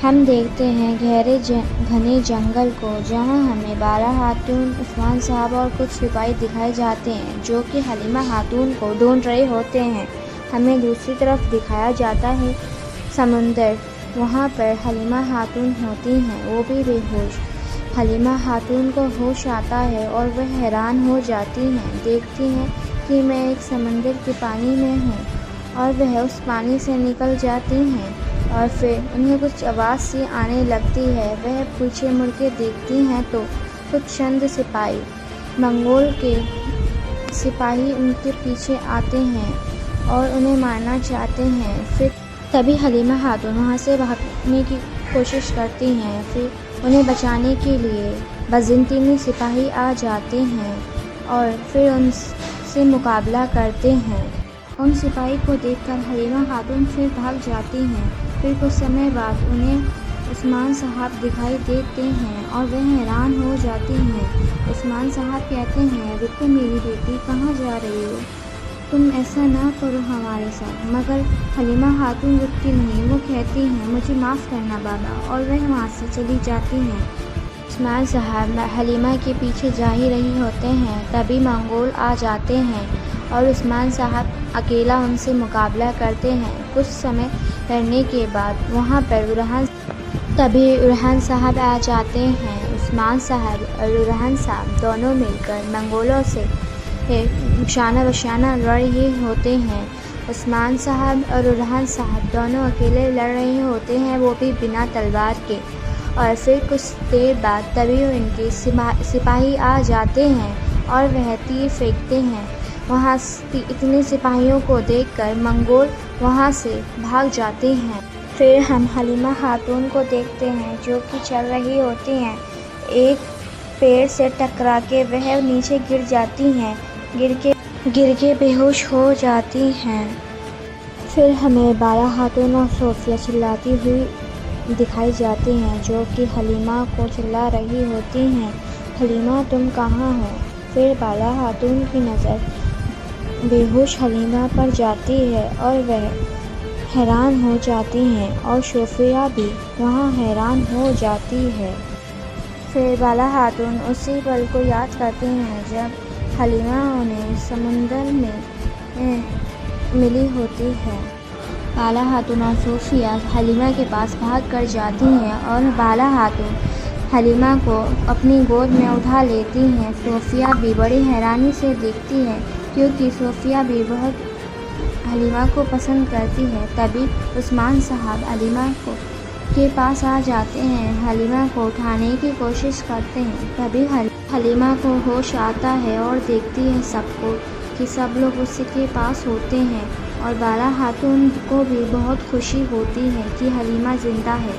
ہم دیکھتے ہیں گہرے گھنے جنگل کو، جہاں ہمیں بالا خاتون، عثمان صاحب اور کچھ سپاہی دکھائے جاتے ہیں جو کہ حلیمہ خاتون کو ڈھونڈ رہے ہوتے ہیں۔ ہمیں دوسری طرف دکھایا جاتا ہے سمندر، وہاں پر حلیمہ خاتون ہوتی ہیں، وہ بھی بے ہوش۔ حلیمہ خاتون کو ہوش آتا ہے اور وہ حیران ہو جاتی ہیں، دیکھتی ہیں کہ میں ایک سمندر کے پانی میں ہوں، اور وہ اس پانی سے نکل جاتی ہیں، اور پھر انہیں کچھ آواز سی آنے لگتی ہے۔ وہ پیچھے مڑ کے دیکھتی ہیں تو کچھ چند سپاہی، منگول کے سپاہی ان کے پیچھے آتے ہیں اور انہیں مارنا چاہتے ہیں۔ پھر تبھی حلیمہ خاتون وہاں سے بھاگنے کی کوشش کرتی ہیں، پھر انہیں بچانے کے لیے بیزنطینی سپاہی آ جاتے ہیں اور پھر ان سے مقابلہ کرتے ہیں۔ ان سپاہی کو دیکھ کر حلیمہ خاتون پھر بھاگ جاتی ہیں۔ پھر کچھ سمے بعد انہیں عثمان صاحب دکھائی دیتے ہیں اور وہ حیران ہو جاتی ہیں۔ عثمان صاحب کہتے ہیں، رکو میری بیٹی، کہاں جا رہی ہو؟ تم ایسا نہ کرو ہمارے ساتھ۔ مگر حلیمہ خاتون رکتی نہیں، وہ کہتی ہیں، مجھے معاف کرنا بابا، اور وہ وہاں سے چلی جاتی ہیں۔ عثمان صاحب حلیمہ کے پیچھے جا ہی رہے ہوتے ہیں، تبھی منگول آ جاتے ہیں اور عثمان صاحب اکیلا ان سے مقابلہ کرتے ہیں۔ کچھ سمے لڑنے کے بعد وہاں پر ارحان صاحب آ جاتے ہیں۔ عثمان صاحب اور ارحان صاحب دونوں مل کر منگولوں سے شانہ بشانہ لڑ رہے ہوتے ہیں۔ عثمان صاحب اور ارحان صاحب دونوں اکیلے لڑ رہے ہوتے ہیں، وہ بھی بنا تلوار کے، اور پھر کچھ دیر بعد تبھی ان کے سپاہی آ جاتے ہیں اور وہ تیر پھینکتے ہیں۔ وہاں اتنے سپاہیوں کو دیکھ کر منگول وہاں سے بھاگ جاتے ہیں۔ پھر ہم حلیمہ خاتون کو دیکھتے ہیں جو کہ چل رہی ہوتی ہیں، ایک پیڑ سے ٹکرا کے وہ نیچے گر جاتی ہیں، گر کے بے ہوش ہو جاتی ہیں۔ پھر ہمیں بالا خاتون اور صوفیہ چلاتی ہوئی دکھائی جاتی ہیں جو کہ حلیمہ کو چلا رہی ہوتی ہیں، حلیمہ تم کہاں ہو؟ پھر بالا خاتون کی نظر بے ہوش حلیمہ پر جاتی ہے اور وہ حیران ہو جاتی ہیں، اور صوفیہ بھی وہاں حیران ہو جاتی ہے۔ پھر بالا خاتون اسی پل کو یاد کرتی ہیں جب حلیمہ انہیں سمندر میں ملی ہوتی ہے۔ بالا خاتون اور صوفیہ حلیمہ کے پاس بھاگ کر جاتی ہیں اور بالا خاتون حلیمہ کو اپنی گود میں اٹھا لیتی ہیں۔ صوفیہ بھی بڑی حیرانی سے دیکھتی ہے، کیونکہ صوفیہ بھی بہت حلیمہ کو پسند کرتی ہے۔ تبھی عثمان صاحب حلیمہ کے پاس آ جاتے ہیں، حلیمہ کو اٹھانے کی کوشش کرتے ہیں۔ تبھی حلیمہ کو ہوش آتا ہے اور دیکھتی ہے سب کو کہ سب لوگ اس کے پاس ہوتے ہیں، اور بالا خاتون کو بھی بہت خوشی ہوتی ہے کہ حلیمہ زندہ ہے۔